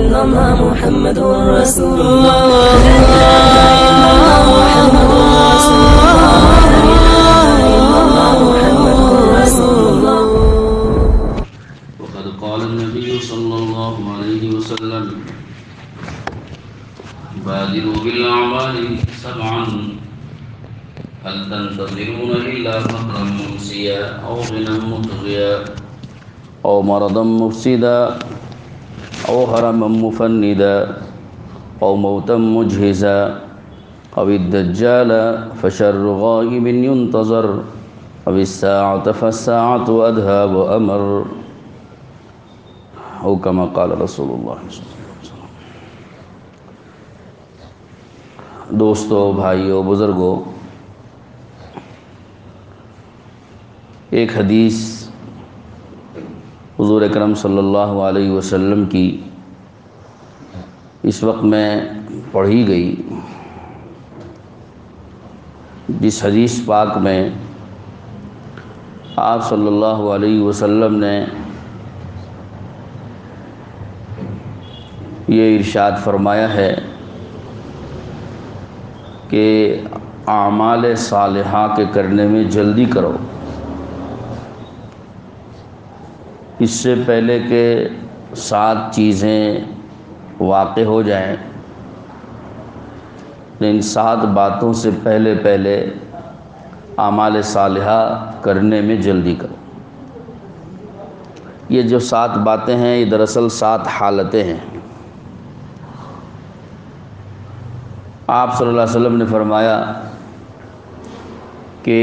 إلا الله محمد رسول الله لا إله إلا الله محمد رسول الله لا إله إلا الله محمد رسول الله. وقد قال النبي صلى الله عليه وسلم بادروا بالأعمال سبعا هل تنتظرون إلا فقرا ممسيا أو غنى مطغيا أو مرضا مفسدا أو هرما مفندا أو موتا مجهزا أو الدجال فشر غائب ينتظر أو الساعة فالساعة أدهى وأمر أو كما قال رسول الله صلی اللہ علیہ وسلم. دوستو، بھائیو، بزرگو، ایک حدیث حضور اکرم صلی اللہ علیہ وسلم کی اس وقت میں پڑھی گئی، جس حدیث پاک میں آپ صلی اللہ علیہ وسلم نے یہ ارشاد فرمایا ہے کہ اعمال صالحہ کے کرنے میں جلدی کرو، اس سے پہلے کہ 7 چیزیں واقع ہو جائیں، ان 7 باتوں سے پہلے اعمال صالحہ کرنے میں جلدی کرو. یہ جو 7 باتیں ہیں یہ دراصل 7 حالتیں ہیں. آپ صلی اللہ علیہ وسلم نے فرمایا کہ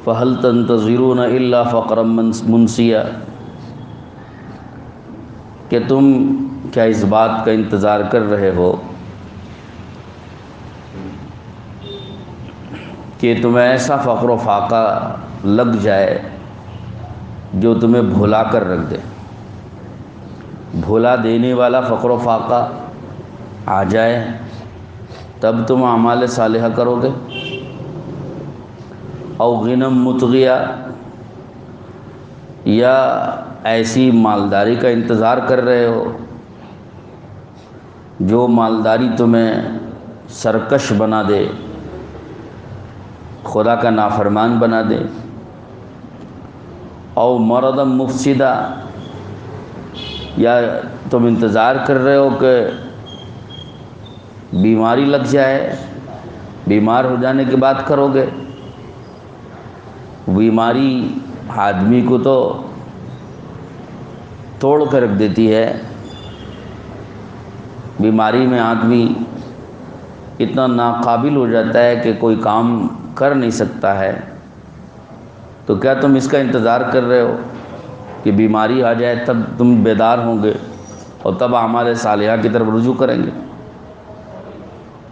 فَهَلْ تَنْتَظِرُونَ إِلَّا فَقْرًا مُنْسِيًا، کہ تم کیا اس بات کا انتظار کر رہے ہو کہ تمہیں ایسا فقر و فاقہ لگ جائے جو تمہیں بھلا کر رکھ دے، بھلا دینے والا فقر و فاقہ آ جائے تب تم اعمال صالحہ کرو گے. او غنم مطغیہ، یا ایسی مالداری کا انتظار کر رہے ہو جو مالداری تمہیں سرکش بنا دے، خدا کا نافرمان بنا دے. او مرض مفسدہ، یا تم انتظار کر رہے ہو کہ بیماری لگ جائے، بیمار ہو جانے کے بعد کرو گے. بیماری آدمی کو تو توڑ کر رکھ دیتی ہے، بیماری میں آدمی اتنا ناقابل ہو جاتا ہے کہ کوئی کام کر نہیں سکتا ہے. تو کیا تم اس کا انتظار کر رہے ہو کہ بیماری آ جائے تب تم بیدار ہوں گے اور تب اعمال صالحہ کی طرف رجوع کریں گے.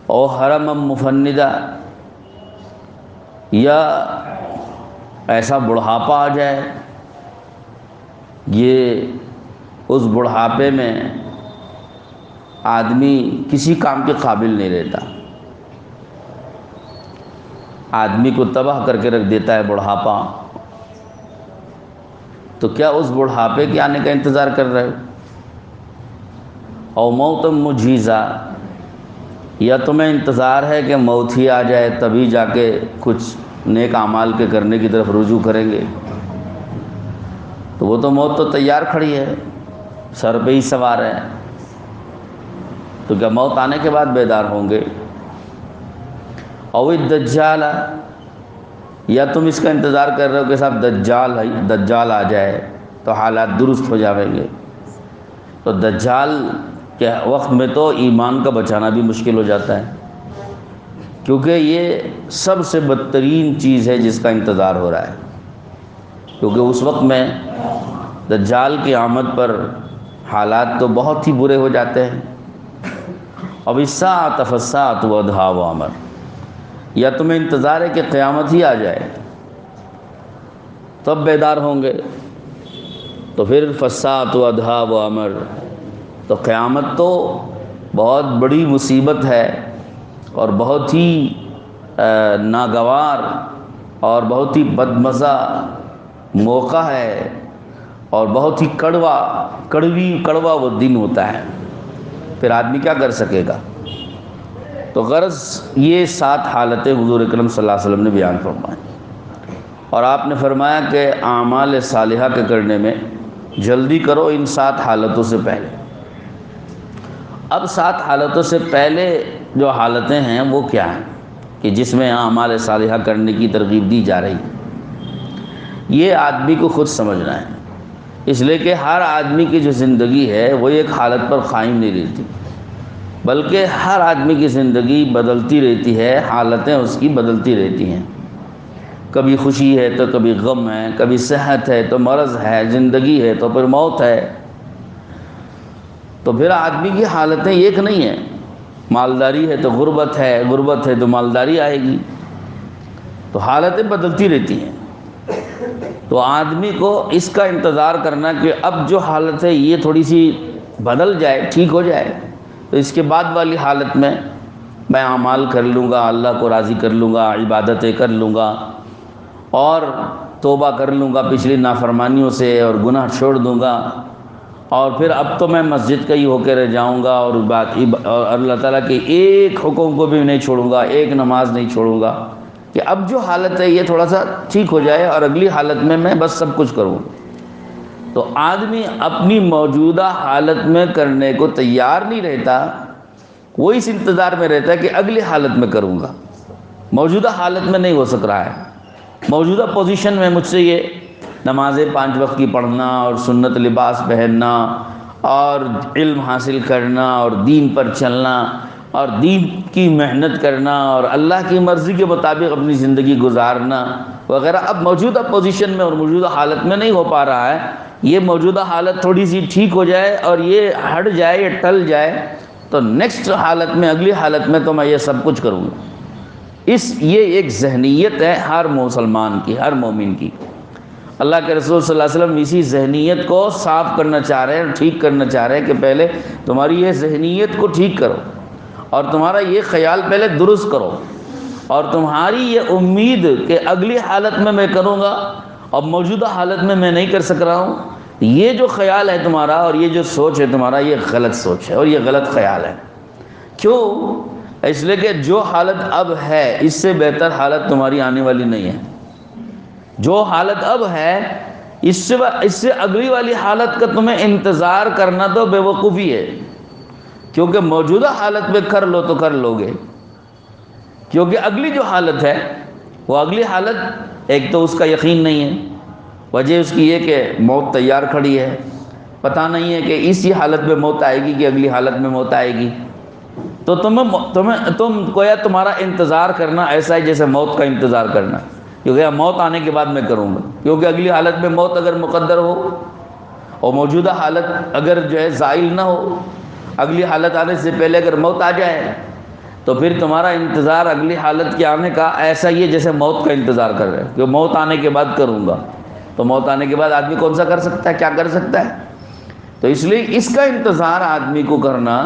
او حرما مفندا، یا ایسا بڑھاپا آ جائے، یہ اس بڑھاپے میں آدمی کسی کام کے قابل نہیں رہتا، آدمی کو تباہ کر کے رکھ دیتا ہے بڑھاپا. تو کیا اس بڑھاپے کے آنے کا انتظار کر رہے ہو؟ او موت مجیزہ، یا تمہیں انتظار ہے کہ موت ہی آ جائے تبھی جا کے کچھ نیک اعمال کے کرنے کی طرف رجوع کریں گے. تو وہ تو موت تو تیار کھڑی ہے، سر پہ ہی سوار ہے. تو کیا موت آنے کے بعد بیدار ہوں گے؟ او الدجال، یا تم اس کا انتظار کر رہے ہو کہ صاحب دجال آ جائے تو حالات درست ہو جائیں گے. تو دجال کے وقت میں تو ایمان کا بچانا بھی مشکل ہو جاتا ہے، کیونکہ یہ سب سے بدترین چیز ہے جس کا انتظار ہو رہا ہے. کیونکہ اس وقت میں دجال کی آمد پر حالات تو بہت ہی برے ہو جاتے ہیں. اب الساعۃ فالساعۃ وادھا وامر، یا تمہیں انتظار ہے کہ قیامت ہی آ جائے تب بیدار ہوں گے. تو پھر فالساعۃ وادھا وامر، تو قیامت تو بہت بڑی مصیبت ہے اور بہت ہی ناگوار اور بہت ہی بدمزہ موقع ہے اور بہت ہی کڑوا وہ دن ہوتا ہے، پھر آدمی کیا کر سکے گا؟ تو غرض یہ 7 حالتیں حضور اکرم صلی اللہ علیہ وسلم نے بیان فرمائیں، اور آپ نے فرمایا کہ اعمال صالحہ کے کرنے میں جلدی کرو ان 7 حالتوں سے پہلے۔ اب 7 حالتوں سے پہلے جو حالتیں ہیں وہ کیا ہیں کہ جس میں اعمال صالحہ کرنے کی ترغیب دی جا رہی ہے؟ یہ آدمی کو خود سمجھنا ہے، اس لیے کہ ہر آدمی کی جو زندگی ہے وہ ایک حالت پر قائم نہیں رہتی، بلکہ ہر آدمی کی زندگی بدلتی رہتی ہے، حالتیں اس کی بدلتی رہتی ہیں، کبھی خوشی ہے تو کبھی غم ہے، کبھی صحت ہے تو مرض ہے، زندگی ہے تو پھر موت ہے۔ تو پھر آدمی کی حالتیں ایک نہیں ہیں، مالداری ہے تو غربت ہے، غربت ہے تو مالداری آئے گی، تو حالتیں بدلتی رہتی ہیں۔ تو آدمی کو اس کا انتظار کرنا کہ اب جو حالت ہے یہ تھوڑی سی بدل جائے، ٹھیک ہو جائے، تو اس کے بعد والی حالت میں میں اعمال کر لوں گا، اللہ کو راضی کر لوں گا، عبادتیں کر لوں گا اور توبہ کر لوں گا پچھلی نافرمانیوں سے اور گناہ چھوڑ دوں گا، اور پھر اب تو میں مسجد کا ہی ہو کے رہ جاؤں گا اور اللہ تعالیٰ کے ایک حکم کو بھی نہیں چھوڑوں گا، ایک نماز نہیں چھوڑوں گا، کہ اب جو حالت ہے یہ تھوڑا سا ٹھیک ہو جائے اور اگلی حالت میں بس سب کچھ کروں۔ تو آدمی اپنی موجودہ حالت میں کرنے کو تیار نہیں رہتا، وہ اس انتظار میں رہتا ہے کہ اگلی حالت میں کروں گا، موجودہ حالت میں نہیں ہو سک رہا ہے۔ موجودہ پوزیشن میں مجھ سے یہ نمازیں 5 وقت کی پڑھنا اور سنت لباس پہننا اور علم حاصل کرنا اور دین پر چلنا اور دین کی محنت کرنا اور اللہ کی مرضی کے مطابق اپنی زندگی گزارنا وغیرہ اب موجودہ پوزیشن میں اور موجودہ حالت میں نہیں ہو پا رہا ہے۔ یہ موجودہ حالت تھوڑی سی ٹھیک ہو جائے اور یہ ہٹ جائے، یہ ٹل جائے، تو نیکسٹ حالت میں، اگلی حالت میں تو میں یہ سب کچھ کروں گا۔ یہ ایک ذہنیت ہے ہر مسلمان کی، ہر مومن کی۔ اللہ کے رسول صلی اللہ علیہ وسلم اسی ذہنیت کو صاف کرنا چاہ رہے ہیں، ٹھیک کرنا چاہ رہے ہیں کہ پہلے تمہاری یہ ذہنیت کو ٹھیک کرو اور تمہارا یہ خیال پہلے درست کرو، اور تمہاری یہ امید کہ اگلی حالت میں کروں گا اور موجودہ حالت میں نہیں کر سک رہا ہوں، یہ جو خیال ہے تمہارا اور یہ جو سوچ ہے تمہارا، یہ غلط سوچ ہے اور یہ غلط خیال ہے۔ کیوں؟ اس لیے کہ جو حالت اب ہے اس سے بہتر حالت تمہاری آنے والی نہیں ہے۔ جو حالت اب ہے اس سے اگلی والی حالت کا تمہیں انتظار کرنا تو بے وقوفی ہے، کیونکہ موجودہ حالت میں کر لو تو کر لو گے، کیونکہ اگلی جو حالت ہے وہ اگلی حالت ایک تو اس کا یقین نہیں ہے، وجہ اس کی یہ کہ موت تیار کھڑی ہے، پتہ نہیں ہے کہ اسی حالت میں موت آئے گی کہ اگلی حالت میں موت آئے گی، تو تم گویا تمہارا انتظار کرنا ایسا ہے جیسے موت کا انتظار کرنا، کیونکہ موت آنے کے بعد میں کروں گا، کیونکہ اگلی حالت میں موت اگر مقدر ہو اور موجودہ حالت اگر جو ہے زائل نہ ہو، اگلی حالت آنے سے پہلے اگر موت آ جائے تو پھر تمہارا انتظار اگلی حالت کے آنے کا ایسا ہی ہے جیسے موت کا انتظار کر رہے ہیں کہ موت آنے کے بعد کروں گا۔ تو موت آنے کے بعد آدمی کون سا کر سکتا ہے، کیا کر سکتا ہے؟ تو اس لیے اس کا انتظار آدمی کو کرنا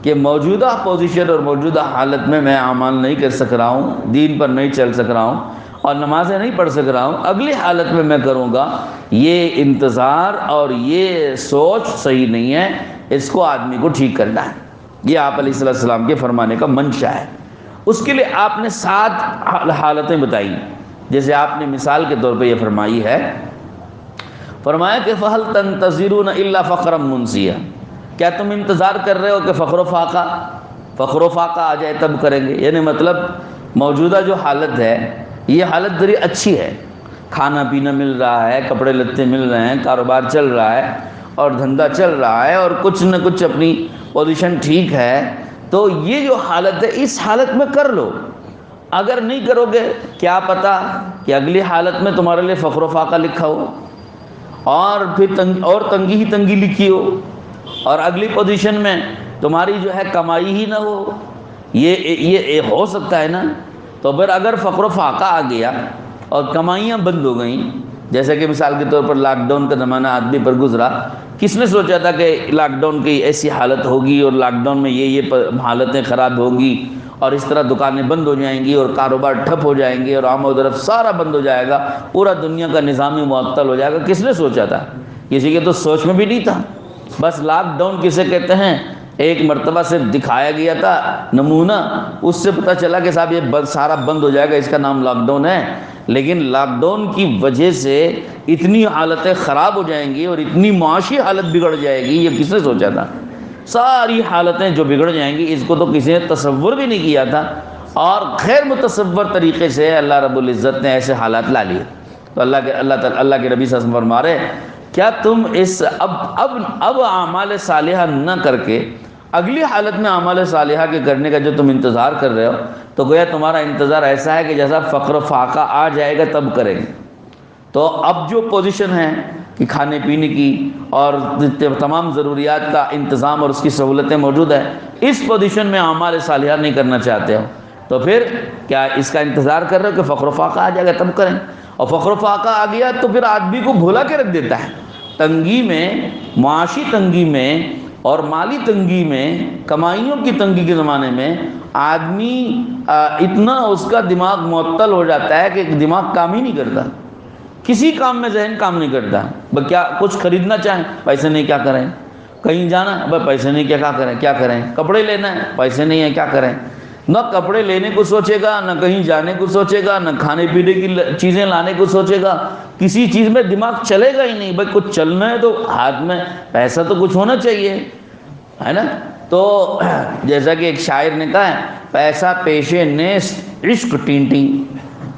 کہ موجودہ پوزیشن اور موجودہ حالت میں اعمال نہیں کر سک رہا ہوں، دین پر نہیں چل سک رہا ہوں اور نمازیں نہیں پڑھ سک رہا ہوں، اگلی حالت میں کروں گا، یہ انتظار اور یہ سوچ صحیح نہیں ہے، اس کو آدمی کو ٹھیک کرنا ہے۔ یہ آپ علیہ السلام کے فرمانے کا منشا ہے۔ اس کے لیے آپ نے 7 حالتیں بتائی، جیسے آپ نے مثال کے طور پہ یہ فرمائی ہے، فرمایا کہ فَهَلْ تَنْتَظِرُونَ إِلَّا فَقْرًا مُنْسِيًا، کیا تم انتظار کر رہے ہو کہ فقر و فاقہ آ جائے تب کریں گے؟ یعنی مطلب موجودہ جو حالت ہے یہ حالت بڑی اچھی ہے، کھانا پینا مل رہا ہے، کپڑے لتے مل رہے ہیں، کاروبار چل رہا ہے اور دھندا چل رہا ہے اور کچھ نہ کچھ اپنی پوزیشن ٹھیک ہے، تو یہ جو حالت ہے اس حالت میں کر لو۔ اگر نہیں کرو گے کیا پتہ کہ اگلی حالت میں تمہارے لیے فقر و فاقہ لکھا ہو اور پھر تنگی ہی تنگی لکھی ہو اور اگلی پوزیشن میں تمہاری جو ہے کمائی ہی نہ ہو، یہ ہو سکتا ہے نا۔ تو پھر اگر فقر و فاقہ آ گیا اور کمائیاں بند ہو گئیں، جیسے کہ مثال کے طور پر لاک ڈاؤن کا زمانہ آدمی پر گزرا، کس نے سوچا تھا کہ لاک ڈاؤن کی ایسی حالت ہوگی اور لاک ڈاؤن میں یہ حالتیں خراب ہوگی اور اس طرح دکانیں بند ہو جائیں گی اور کاروبار ٹھپ ہو جائیں گے اور عام و رفت سارا بند ہو جائے گا، پورا دنیا کا نظام ہی معطل ہو جائے گا؟ کس نے سوچا تھا؟ کسی کے تو سوچ میں بھی نہیں تھا۔ بس لاک ڈاؤن کسے کہتے ہیں، ایک مرتبہ صرف دکھایا گیا تھا نمونہ، اس سے پتہ چلا کہ صاحب یہ سارا بند ہو جائے گا، اس کا نام لاک ڈاؤن ہے۔ لیکن لاک ڈاؤن کی وجہ سے اتنی حالتیں خراب ہو جائیں گی اور اتنی معاشی حالت بگڑ جائے گی، یہ کس نے سوچا تھا؟ ساری حالتیں جو بگڑ جائیں گی، اس کو تو کسی نے تصور بھی نہیں کیا تھا، اور غیر متصور طریقے سے اللہ رب العزت نے ایسے حالات لا لیے۔ تو اللہ کے نبی صلی اللہ علیہ وسلم فرما رہے، کیا تم اس اب اعمال صالحہ نہ کر کے اگلی حالت میں اعمال صالحہ کے کرنے کا جو تم انتظار کر رہے ہو، تو گویا تمہارا انتظار ایسا ہے کہ جیسا فقر و فاقہ آ جائے گا تب کریں گے۔ تو اب جو پوزیشن ہے کہ کھانے پینے کی اور تمام ضروریات کا انتظام اور اس کی سہولتیں موجود ہیں، اس پوزیشن میں اعمال صالحہ نہیں کرنا چاہتے ہو، تو پھر کیا اس کا انتظار کر رہے ہو کہ فقر و فاقہ آ جائے گا تب کریں؟ اور فقر و فاقہ آ گیا تو پھر آدمی کو بھولا کے رکھ دیتا ہے۔ تنگی میں، معاشی تنگی میں اور مالی تنگی میں، کمائیوں کی تنگی کے زمانے میں آدمی اتنا اس کا دماغ معطل ہو جاتا ہے کہ دماغ کام ہی نہیں کرتا، کسی کام میں ذہن کام نہیں کرتا۔ کیا کچھ خریدنا چاہیں، پیسے نہیں، کیا کریں؟ کہیں جانا ہے، پیسے نہیں، کیا کریں؟ کپڑے لینا ہے، پیسے نہیں ہیں، کیا کریں؟ نہ کپڑے لینے کو سوچے گا، نہ کہیں جانے کو سوچے گا، نہ کھانے پینے کی چیزیں لانے کو سوچے گا، کسی چیز میں دماغ چلے گا ہی نہیں۔ بھائی کچھ چلنا ہے تو ہاتھ میں پیسہ تو کچھ ہونا چاہیے، ہے نا؟ تو جیسا کہ ایک شاعر نے کہا ہے، پیسہ پیشے نیست عشق ٹینٹی۔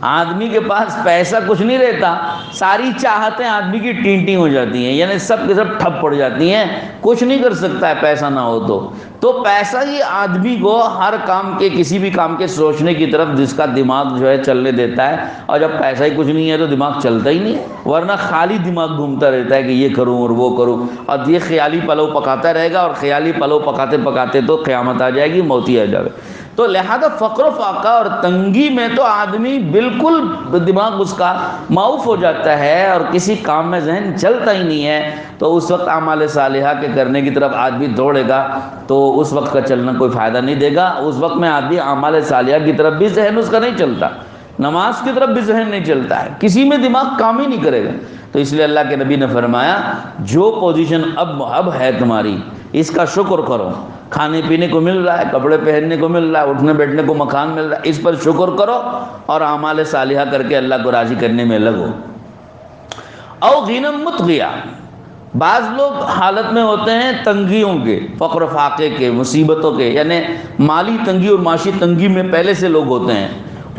آدمی کے پاس پیسہ کچھ نہیں رہتا، ساری چاہتیں آدمی کی ٹینٹی ہو جاتی ہیں، یعنی سب کے سب ٹھپ پڑ جاتی ہیں، کچھ نہیں کر سکتا ہے پیسہ نہ ہو تو پیسہ ہی آدمی کو ہر کام کے، کسی بھی کام کے سوچنے کی طرف جس کا دماغ جو ہے چلنے دیتا ہے، اور جب پیسہ ہی کچھ نہیں ہے تو دماغ چلتا ہی نہیں، ورنہ خالی دماغ گھومتا رہتا ہے کہ یہ کروں اور وہ کروں، اور یہ خیالی پلو پکاتا رہے گا، اور خیالی پلو پکاتے پکاتے تو قیامت آ جائے گی، موت ہی آ جائے۔ تو لہذا فقر و فاقہ اور تنگی میں تو آدمی بالکل دماغ اس کا معاف ہو جاتا ہے اور کسی کام میں ذہن چلتا ہی نہیں ہے، تو اس وقت اعمال صالحہ کے کرنے کی طرف آدمی دوڑے گا تو اس وقت کا چلنا کوئی فائدہ نہیں دے گا۔ اس وقت میں آدمی اعمال صالحہ کی طرف بھی ذہن اس کا نہیں چلتا، نماز کی طرف بھی ذہن نہیں چلتا ہے، کسی میں دماغ کام ہی نہیں کرے گا۔ تو اس لیے اللہ کے نبی نے فرمایا، جو پوزیشن اب ہے تمہاری، اس کا شکر کرو۔ کھانے پینے کو مل رہا ہے، کپڑے پہننے کو مل رہا ہے، اٹھنے بیٹھنے کو مکان مل رہا ہے، اس پر شکر کرو اور اعمال صالحہ کر کے اللہ کو راضی کرنے میں لگو۔ او غنم مطغیہ، بعض لوگ حالت میں ہوتے ہیں تنگیوں کے، فقر و فاقے کے، مصیبتوں کے، یعنی مالی تنگی اور معاشی تنگی میں پہلے سے لوگ ہوتے ہیں،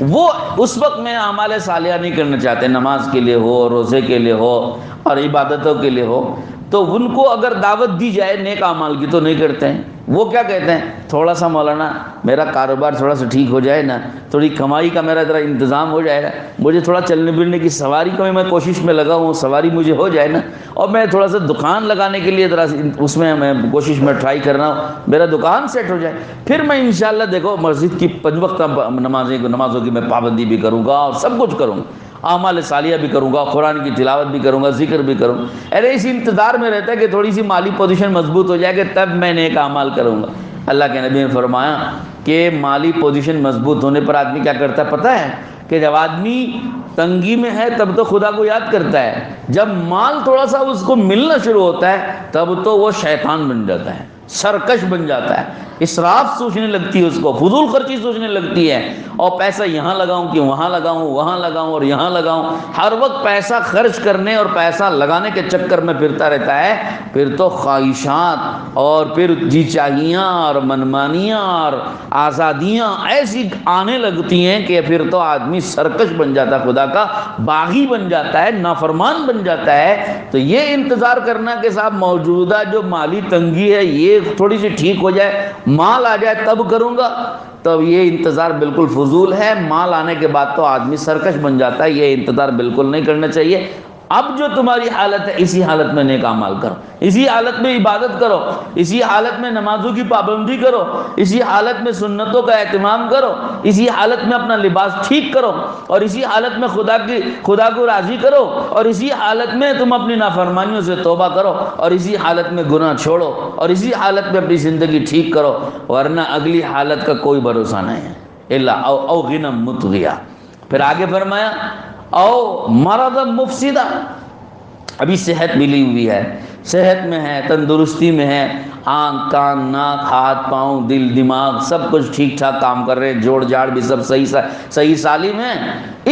وہ اس وقت میں اعمال صالحہ نہیں کرنا چاہتے، نماز کے لیے ہو، روزے کے لیے ہو اور عبادتوں کے لیے ہو، تو ان کو اگر دعوت دی جائے نیک اعمال کی تو نہیں کرتے ہیں۔ وہ کیا کہتے ہیں، تھوڑا سا مولانا میرا کاروبار تھوڑا سا ٹھیک ہو جائے نا، تھوڑی کمائی کا میرا ذرا انتظام ہو جائے گا، مجھے تھوڑا چلنے پھرنے کی سواری کا میں کوشش میں لگا ہوں، سواری مجھے ہو جائے نا، اور میں تھوڑا سا دکان لگانے کے لیے ذرا اس میں کوشش میں ٹرائی کر رہا ہوں، میرا دکان سیٹ ہو جائے، پھر میں انشاءاللہ دیکھو مسجد کی 5 وقت نمازوں کی میں پابندی بھی کروں گا اور سب کچھ کروں گا، اعمال صالحہ بھی کروں گا، قرآن کی تلاوت بھی کروں گا، ذکر بھی کروں گا۔ ارے اس انتظار میں رہتا ہے کہ تھوڑی سی مالی پوزیشن مضبوط ہو جائے کہ تب میں نیک اعمال کروں گا۔ اللہ کے نبی نے فرمایا کہ مالی پوزیشن مضبوط ہونے پر آدمی کیا کرتا ہے پتہ ہے، کہ جب آدمی تنگی میں ہے تب تو خدا کو یاد کرتا ہے، جب مال تھوڑا سا اس کو ملنا شروع ہوتا ہے تب تو وہ شیطان بن جاتا ہے، سرکش بن جاتا ہے، اسراف سوچنے لگتی ہے، اس کو فضول خرچی سوچنے لگتی ہے، اور پیسہ یہاں لگاؤں کہ وہاں لگاؤں، وہاں لگاؤں اور یہاں لگاؤں، ہر وقت پیسہ خرچ کرنے اور پیسہ لگانے کے چکر میں پھرتا رہتا ہے۔ پھر تو خواہشات اور پھر جی چاہیاں اور منمانیاں اور آزادیاں ایسی آنے لگتی ہیں کہ پھر تو آدمی سرکش بن جاتا ہے، خدا کا باغی بن جاتا ہے، نافرمان بن جاتا ہے۔ تو یہ انتظار کرنا کہ صاحب موجودہ جو مالی تنگی ہے یہ تھوڑی سی ٹھیک ہو جائے، مال آ جائے تب کروں گا، تب یہ انتظار بالکل فضول ہے۔ مال آنے کے بعد تو آدمی سرکش بن جاتا ہے، یہ انتظار بالکل نہیں کرنا چاہیے۔ اب جو تمہاری حالت ہے اسی حالت میں نیک اعمال کرو، اسی حالت میں عبادت کرو، اسی حالت میں نمازوں کی پابندی کرو، اسی حالت میں سنتوں کا اہتمام کرو، اسی حالت میں اپنا لباس ٹھیک کرو، اور اسی حالت میں خدا کو راضی کرو، اور اسی حالت میں تم اپنی نافرمانیوں سے توبہ کرو، اور اسی حالت میں گناہ چھوڑو، اور اسی حالت میں اپنی زندگی ٹھیک کرو، ورنہ اگلی حالت کا کوئی بھروسہ نہیں ہے۔ الا او غنم مطغیہ، پھر آگے فرمایا او مرض مفسدہ، ابھی صحت ملی ہوئی ہے، صحت میں ہے، تندرستی میں ہے، آنکھ کان ناک ہاتھ پاؤں دل دماغ سب کچھ ٹھیک ٹھاک کام کر رہے ہیں، جوڑ جاڑ بھی سب صحیح سالم ہے،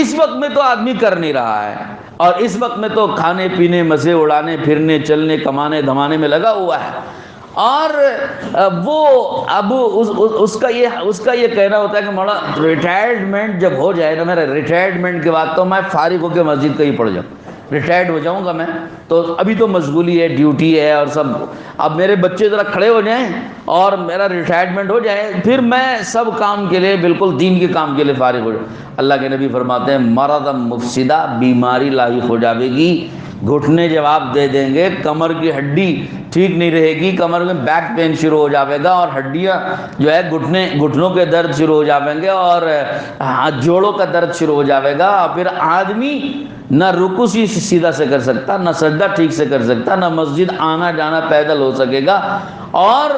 اس وقت میں تو آدمی کر نہیں رہا ہے، اور اس وقت میں تو کھانے پینے مزے اڑانے پھرنے چلنے کمانے دھمانے میں لگا ہوا ہے، اور وہ اب اس کا یہ کہنا ہوتا ہے کہ مولا ریٹائرمنٹ جب ہو جائے نا، میرا ریٹائرمنٹ کے بعد تو میں فارغ ہو کے مسجد کا ہی پڑھ جاؤں، ریٹائرڈ ہو جاؤں گا میں تو ابھی تو مشغولی ہے، ڈیوٹی ہے اور سب، اب میرے بچے ذرا کھڑے ہو جائیں اور میرا ریٹائرمنٹ ہو جائے پھر میں سب کام کے لیے بالکل دین کے کام کے لیے فارغ ہو جاؤں۔ اللہ کے نبی فرماتے ہیں مرض مفسدہ، بیماری لاحق ہو جاوے گی، گھٹنے جواب دے دیں گے، کمر کی ہڈی ٹھیک نہیں رہے گی، کمر میں بیک پین شروع ہو جاوے گا، اور ہڈیاں جو ہے گھٹنوں کے درد شروع ہو جاویں گے، اور جوڑوں کا درد شروع ہو جاوے گا، پھر آدمی نہ رکوع سیدھا سے کر سکتا، نہ سجدہ ٹھیک سے کر سکتا، نہ مسجد آنا جانا پیدل ہو سکے گا، اور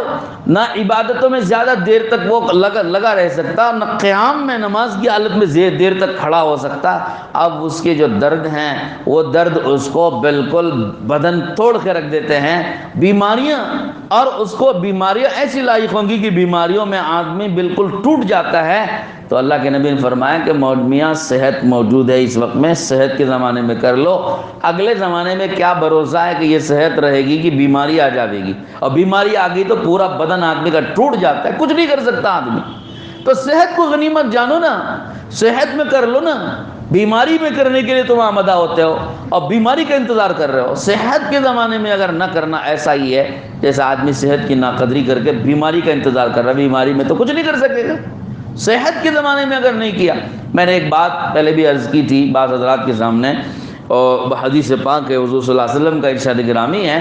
نہ عبادتوں میں زیادہ دیر تک وہ لگا رہ سکتا، نہ قیام میں نماز کی حالت میں دیر تک کھڑا ہو سکتا۔ اب اس کے جو درد ہیں وہ درد اس کو بالکل بدن توڑ کے رکھ دیتے ہیں، بیماریاں، اور اس کو بیماریاں ایسی لاحق ہوں گی کہ بیماریوں میں آدمی بالکل ٹوٹ جاتا ہے۔ تو اللہ کے نبی نے فرمایا کہ میاں صحت موجود ہے اس وقت میں، صحت کے زمانے میں کر لو، اگلے زمانے میں کیا بھروسہ ہے کہ یہ صحت رہے گی کہ بیماری آ جائے گی، اور بیماری آ گئی تو پورا بدن آدمی کا ٹوٹ جاتا ہے، کچھ نہیں کر سکتا آدمی۔ تو صحت کو غنیمت جانو نا، صحت میں کر لو نا، بیماری میں کرنے کے لیے تم آمدہ ہوتے ہو اور بیماری کا انتظار کر رہے ہو۔ صحت کے زمانے میں اگر نہ کرنا، ایسا ہی ہے جیسا آدمی صحت کی ناقدری کر کے بیماری کا انتظار کر رہا ہے، بیماری میں تو کچھ نہیں کر سکے گا۔ صحت کے زمانے میں اگر نہیں کیا، میں نے ایک بات پہلے بھی عرض کی تھی بعض حضرات کے سامنے، اور حدیث پاک ہے حضور صلی اللہ علیہ وسلم کا ارشاد گرامی ہے،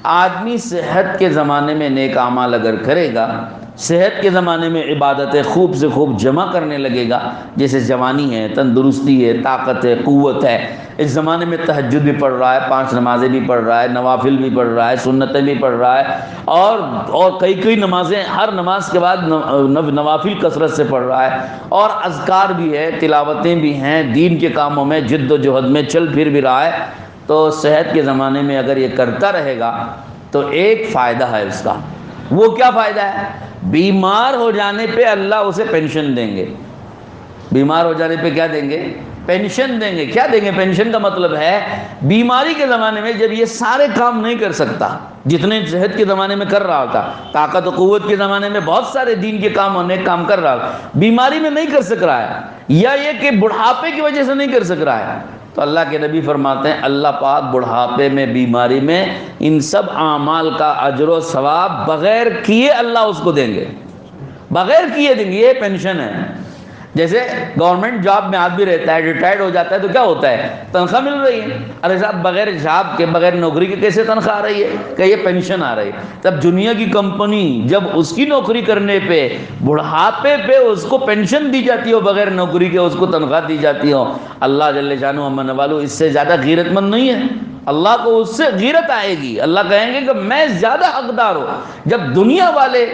آدمی صحت کے زمانے میں نیک اعمال اگر کرے گا، صحت کے زمانے میں عبادتیں خوب سے خوب جمع کرنے لگے گا، جیسے جوانی ہے، تندرستی ہے، طاقت ہے، قوت ہے، اس زمانے میں تہجد بھی پڑھ رہا ہے، 5 نمازیں بھی پڑھ رہا ہے، نوافل بھی پڑھ رہا ہے، سنتیں بھی پڑھ رہا ہے، اور کئی نمازیں، ہر نماز کے بعد نوافل کثرت سے پڑھ رہا ہے، اور اذکار بھی ہے، تلاوتیں بھی ہیں، دین کے کاموں میں جد و جہد میں چل پھر بھی رہا ہے، تو صحت کے زمانے میں اگر یہ کرتا رہے گا تو ایک فائدہ ہے اس کا۔ وہ کیا فائدہ ہے؟ بیمار ہو جانے پہ اللہ اسے پینشن دیں گے، بیمار ہو جانے پہ کیا دیں گے؟ پینشن دیں گے۔ کیا دیں گے؟ پینشن کا مطلب ہے بیماری کے زمانے میں جب یہ سارے کام نہیں کر سکتا جتنے صحت کے زمانے میں کر رہا ہوتا، طاقت و قوت کے زمانے میں بہت سارے دین کے کام اور نیک کام کر رہا ہوتا، بیماری میں نہیں کر سک رہا ہے، یا یہ کہ بڑھاپے کی وجہ سے نہیں کر سک رہا ہے، تو اللہ کے نبی فرماتے ہیں اللہ پاک بڑھاپے میں، بیماری میں، ان سب اعمال کا اجر و ثواب بغیر کیے اللہ اس کو دیں گے، بغیر کیے دیں گے۔ یہ پینشن ہے۔ جیسے گورنمنٹ جاب میں آدمی رہتا ہے، ریٹائرڈ ہو جاتا ہے تو کیا ہوتا ہے؟ تنخواہ مل رہی ہے۔ ارے صاحب بغیر جاب کے، بغیر نوکری کے کیسے تنخواہ آ رہی ہے؟ کہ یہ پینشن آ رہی ہے۔ تب دنیا کی کمپنی جب اس کی نوکری کرنے پہ بڑھاپے پہ اس کو پینشن دی جاتی ہو، بغیر نوکری کے اس کو تنخواہ دی جاتی ہو، اللہ جل شانہ امن والو اس سے زیادہ غیرت مند نہیں ہے۔ اللہ کو اس سے غیرت آئے گی، اللہ کہیں گے کہ میں زیادہ حقدار ہوں۔ جب دنیا والے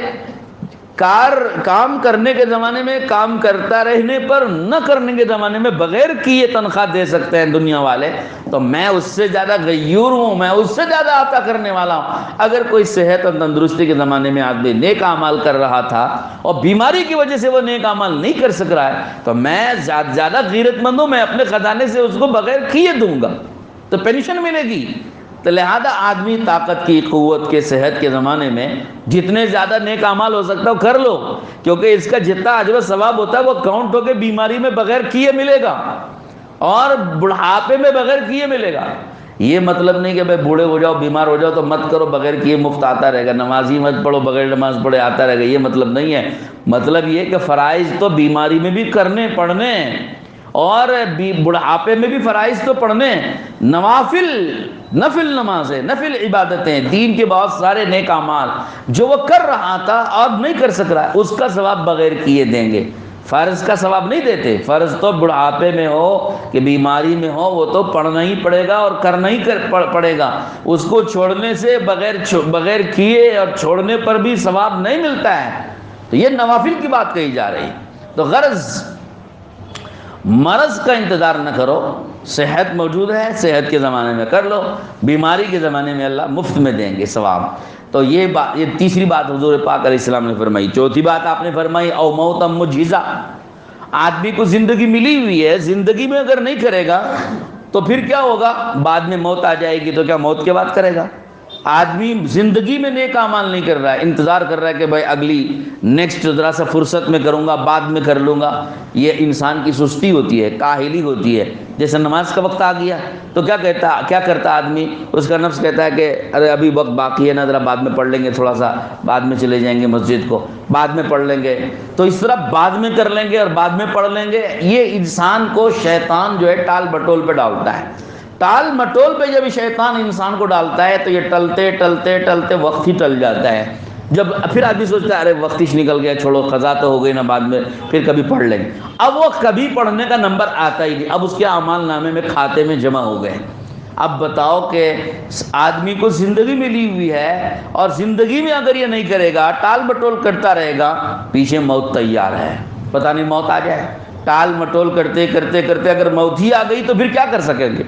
کام کرنے کے زمانے میں کام کرتا رہنے پر، نہ کرنے کے زمانے میں بغیر کیے تنخواہ دے سکتے ہیں دنیا والے، تو میں اس سے زیادہ غیور ہوں، میں اس سے زیادہ عطا کرنے والا ہوں۔ اگر کوئی صحت اور تندرستی کے زمانے میں آدمی نیک اعمال کر رہا تھا اور بیماری کی وجہ سے وہ نیک اعمال نہیں کر سک رہا ہے، تو میں زیادہ غیرت مند ہوں، میں اپنے خزانے سے اس کو بغیر کیے دوں گا، تو پینشن ملے گی۔ تو لہذا آدمی طاقت کی، قوت کے، صحت کے زمانے میں جتنے زیادہ نیک اعمال ہو سکتا ہے وہ کر لو، کیونکہ اس کا جتنا اجر و ثواب ہوتا ہے وہ کاؤنٹ ہو کے بیماری میں بغیر کیے ملے گا اور بڑھاپے میں بغیر کیے ملے گا۔ یہ مطلب نہیں کہ بھائی بوڑھے ہو جاؤ، بیمار ہو جاؤ تو مت کرو، بغیر کیے مفت آتا رہے گا، نماز ہی مت پڑھو، بغیر نماز پڑھے آتا رہے گا، یہ مطلب نہیں ہے۔ مطلب یہ کہ فرائض تو بیماری میں بھی کرنے پڑھنے، اور بڑھاپے میں بھی فرائض تو پڑھنے، نفل نمازیں، نفل عبادتیں، دین کے بہت سارے نیک اعمال جو وہ کر رہا تھا اور نہیں کر سک رہا ہے، اس کا ثواب بغیر کیے دیں گے۔ فرض کا ثواب نہیں دیتے، فرض تو بڑھاپے میں ہو کہ بیماری میں ہو وہ تو پڑھنا ہی پڑے گا اور کرنا ہی پڑے گا، اس کو چھوڑنے سے بغیر کیے اور چھوڑنے پر بھی ثواب نہیں ملتا ہے۔ تو یہ نوافل کی بات کہی جا رہی ہے۔ تو غرض مرض کا انتظار نہ کرو، صحت موجود ہے، صحت کے زمانے میں کر لو، بیماری کے زمانے میں اللہ مفت میں دیں گے ثواب۔ تو یہ تیسری بات حضور پاک علیہ السلام نے فرمائی۔ چوتھی بات آپ نے فرمائی او موتا مجہزہ، آدمی کو زندگی ملی ہوئی ہے، زندگی میں اگر نہیں کرے گا تو پھر کیا ہوگا؟ بعد میں موت آ جائے گی تو کیا موت کے بعد کرے گا؟ آدمی زندگی میں نیک اعمال نہیں کر رہا ہے، انتظار کر رہا ہے کہ بھائی اگلی نیکسٹ ذرا سا فرصت میں کروں گا، بعد میں کر لوں گا۔ یہ انسان کی سستی ہوتی ہے، کاہلی ہوتی ہے۔ جیسے نماز کا وقت آ گیا تو کیا کرتا آدمی؟ اس کا نفس کہتا ہے کہ ارے ابھی وقت باقی ہے نا، ذرا بعد میں پڑھ لیں گے، تھوڑا سا بعد میں چلے جائیں گے مسجد کو، بعد میں پڑھ لیں گے۔ تو اس طرح بعد میں کر لیں گے اور بعد میں پڑھ لیں گے، یہ انسان کو شیطان جو ہے ٹال بٹول پہ ڈالتا ہے۔ ٹال مٹول پہ جب شیطان انسان کو ڈالتا ہے تو یہ ٹلتے ٹلتے ٹلتے وقت ہی ٹل جاتا ہے۔ جب پھر آدمی سوچتا ہے ارے وقت ہی نکل گیا، چھوڑو قضا تو ہو گئی نا، بعد میں پھر کبھی پڑھ لیں گے۔ اب وہ کبھی پڑھنے کا نمبر آتا ہی نہیں، اب اس کے اعمال نامے میں کھاتے میں جمع ہو گئے۔ اب بتاؤ کہ آدمی کو زندگی ملی ہوئی ہے اور زندگی میں اگر یہ نہیں کرے گا، ٹال مٹول کرتا رہے گا، پیچھے موت تیار ہے، پتہ نہیں موت آ جائے۔ ٹال مٹول کرتے کرتے کرتے اگر موت ہی آ گئی تو پھر کیا کر سکیں گے؟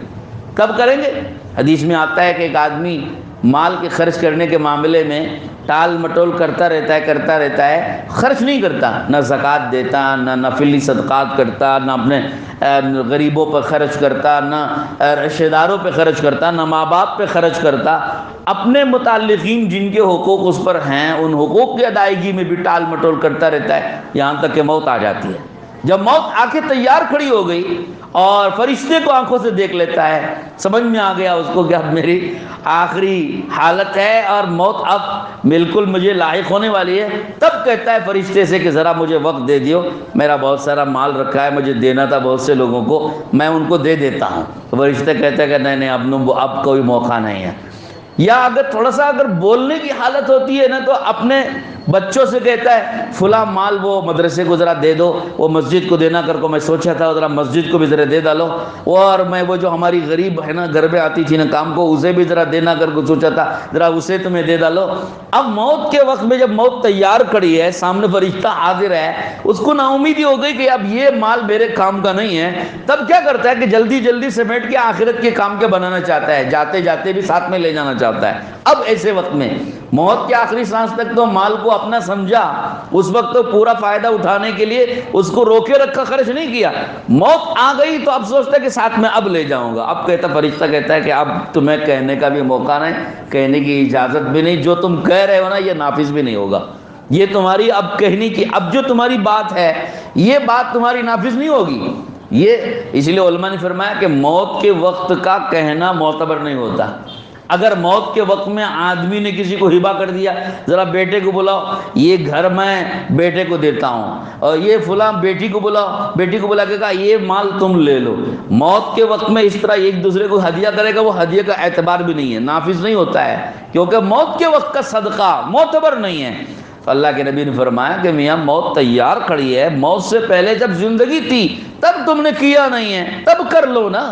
کب کریں گے؟ حدیث میں آتا ہے کہ ایک آدمی مال کے خرچ کرنے کے معاملے میں ٹال مٹول کرتا رہتا ہے، خرچ نہیں کرتا، نہ زکوٰۃ دیتا، نہ نفلی صدقات کرتا، نہ اپنے غریبوں پہ خرچ کرتا، نہ رشتہ داروں پہ خرچ کرتا، نہ ماں باپ پہ خرچ کرتا، اپنے متعلقین جن کے حقوق اس پر ہیں ان حقوق کی ادائیگی میں بھی ٹال مٹول کرتا رہتا ہے، یہاں تک کہ موت آ جاتی ہے۔ جب موت آ کے تیار کھڑی ہو گئی اور فرشتے کو آنکھوں سے دیکھ لیتا ہے، سمجھ میں آ گیا اس کو کہ اب میری آخری حالت ہے اور موت اب بالکل مجھے لاحق ہونے والی ہے، تب کہتا ہے فرشتے سے کہ ذرا مجھے وقت دے دیو، میرا بہت سارا مال رکھا ہے، مجھے دینا تھا بہت سے لوگوں کو، میں ان کو دے دیتا ہوں۔ فرشتے کہتے ہیں کہ نہیں اب کوئی موقع نہیں ہے۔ یا اگر تھوڑا سا اگر بولنے کی حالت ہوتی ہے نا تو اپنے بچوں سے کہتا ہے فلاں مال وہ مدرسے کو ذرا دے دو، وہ مسجد کو دینا کر کو میں سوچا تھا ذرا مسجد کو بھی ذرا دے ڈالو، اور میں وہ جو ہماری غریب ہے نا گھر میں آتی تھی نا کام کو، اسے بھی ذرا دینا کر کو سوچا تھا، ذرا اسے تمہیں دے ڈالو۔ اب موت کے وقت میں جب موت تیار کھڑی ہے، سامنے فرشتہ حاضر ہے، اس کو نا امیدی ہو گئی کہ اب یہ مال میرے کام کا نہیں ہے، تب کیا کرتا ہے کہ جلدی جلدی سمیٹ کے آخرت کے کام کے بنانا چاہتا ہے، جاتے جاتے بھی ساتھ میں لے جانا چاہتا ہے۔ اب ایسے وقت میں موت کے آخری سانس تک تو مال کو اپنا سمجھا، اس وقت تو پورا فائدہ اٹھانے کے لیے اس کو روکے رکھا، خرچ نہیں کیا۔ موت آ گئی تو اب سوچتا ہے کہ ساتھ میں اب لے جاؤں گا۔ اب فرشتہ کہتا ہے کہ اب تمہیں کہنے کا بھی موقع نہیں، کہنے کی اجازت بھی نہیں، جو تم کہہ رہے ہو نا یہ نافذ بھی نہیں ہوگا، یہ تمہاری اب کہنے کی، اب جو تمہاری بات ہے یہ بات تمہاری نافذ نہیں ہوگی۔ یہ اس لیے علماء نے فرمایا کہ موت کے وقت کا کہنا معتبر نہیں ہوتا۔ اگر موت کے وقت میں آدمی نے کسی کو ہبہ کر دیا، ذرا بیٹے کو بلاؤ، یہ گھر میں بیٹے کو دیتا ہوں، اور یہ فلاں بیٹی کو بلاؤ، بیٹی کو بلا کے کہا یہ مال تم لے لو، موت کے وقت میں اس طرح ایک دوسرے کو ہدیہ کرے گا، وہ ہدیہ کا اعتبار بھی نہیں ہے، نافذ نہیں ہوتا ہے، کیونکہ موت کے وقت کا صدقہ معتبر نہیں ہے۔ تو اللہ کے نبی نے فرمایا کہ میاں موت تیار کھڑی ہے، موت سے پہلے جب زندگی تھی تب تم نے کیا نہیں ہے، تب کر لو نا۔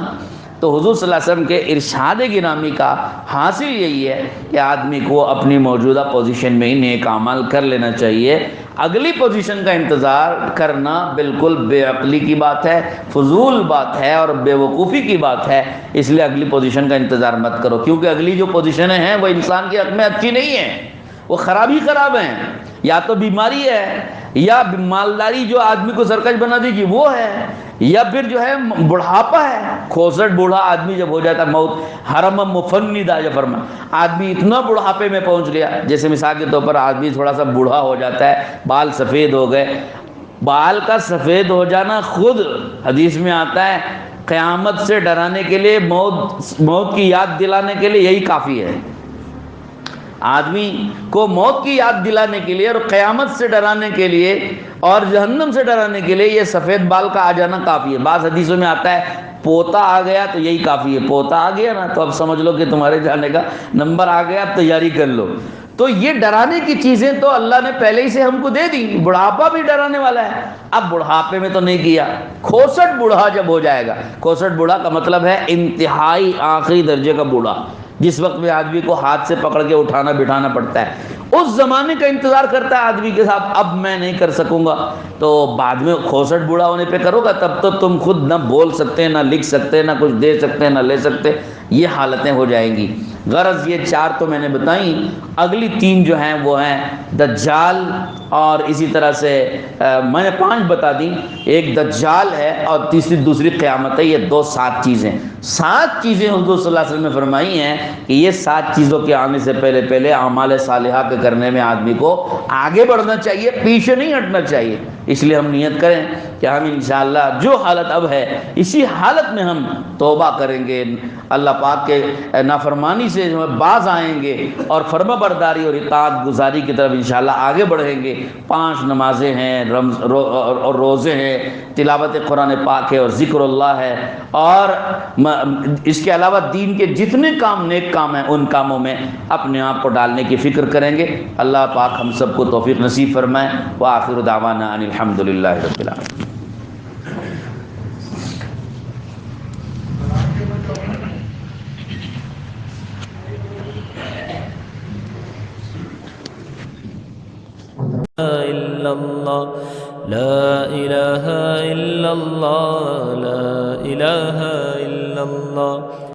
تو حضور صلی اللہ علیہ وسلم کے ارشاد گرامی کا حاصل یہی ہے کہ آدمی کو اپنی موجودہ پوزیشن میں ہی نیک اعمال کر لینا چاہیے۔ اگلی پوزیشن کا انتظار کرنا بالکل بے عقلی کی بات ہے، فضول بات ہے اور بے وقوفی کی بات ہے، اس لیے اگلی پوزیشن کا انتظار مت کرو، کیونکہ اگلی جو پوزیشنیں ہیں وہ انسان کے حق میں اچھی نہیں ہیں، وہ خراب ہی خراب ہیں، یا تو بیماری ہے، یا مالداری جو آدمی کو سرکش بنا دے گی وہ ہے، یا پھر جو ہے بڑھاپا ہے، کھوسٹ بوڑھا آدمی جب ہو جاتا ہے، موت حرم مفندہ جو فرما، آدمی اتنا بڑھاپے میں پہنچ گیا، جیسے مثال کے طور پر آدمی تھوڑا سا بوڑھا ہو جاتا ہے، بال سفید ہو گئے، بال کا سفید ہو جانا خود حدیث میں آتا ہے قیامت سے ڈرانے کے لیے، موت کی یاد دلانے کے لیے یہی کافی ہے۔ آدمی کو موت کی یاد دلانے کے لیے اور قیامت سے ڈرانے کے لیے اور جہنم سے ڈرانے کے لیے یہ سفید بال کا آ جانا کافی ہے۔ بعض حدیثوں میں آتا ہے پوتا آ گیا تو یہی کافی ہے، پوتا آ گیا نا تو اب سمجھ لو کہ تمہارے جانے کا نمبر آ گیا، اب تیاری کر لو۔ تو یہ ڈرانے کی چیزیں تو اللہ نے پہلے ہی سے ہم کو دے دی، بڑھاپا بھی ڈرانے والا ہے، اب بڑھاپے میں تو نہیں کیا، کھوسٹ بوڑھا جب ہو جائے گا، کھوسٹ بوڑھا کا مطلب ہے انتہائی آخری درجے کا بوڑھا، جس وقت میں آدمی کو ہاتھ سے پکڑ کے اٹھانا بٹھانا پڑتا ہے، اس زمانے کا انتظار کرتا ہے آدمی کے ساتھ، اب میں نہیں کر سکوں گا، تو بعد میں کھوسٹ بوڑھا ہونے پہ کرو گا، تب تو تم خود نہ بول سکتے، نہ لکھ سکتے، نہ کچھ دے سکتے، نہ لے سکتے، یہ حالتیں ہو جائیں گی۔ غرض یہ 4 تو میں نے بتائیں، اگلی 3 جو ہیں وہ ہیں دجال، اور اسی طرح سے میں نے 5 بتا دیں، ایک دجال ہے اور دوسری قیامت ہے، یہ 7 چیزیں، 7 چیزیں حضور صلی اللہ علیہ وسلم نے فرمائی ہیں کہ یہ 7 چیزوں کے آنے سے پہلے اعمال صالحہ کے کرنے میں آدمی کو آگے بڑھنا چاہیے، پیچھے نہیں ہٹنا چاہیے۔ اس لیے ہم نیت کریں کہ ہم انشاءاللہ جو حالت اب ہے اسی حالت میں ہم توبہ کریں گے، اللہ پاک کے نافرمانی سے باز آئیں گے اور فرما برداری اور اطاعت گزاری کی طرف انشاءاللہ آگے بڑھیں گے۔ 5 نمازیں ہیں اور روزے ہیں، تلاوت قرآن پاک ہے اور ذکر اللہ ہے، اور اس کے علاوہ دین کے جتنے کام نیک کام ہیں ان کاموں میں اپنے آپ کو ڈالنے کی فکر کریں گے۔ اللہ پاک ہم سب کو توفیق نصیب فرمائے۔ وآخر دعوانا ان الحمدللہ رب العالمین۔ إلا الله لا إله إلا الله لا إله إلا الله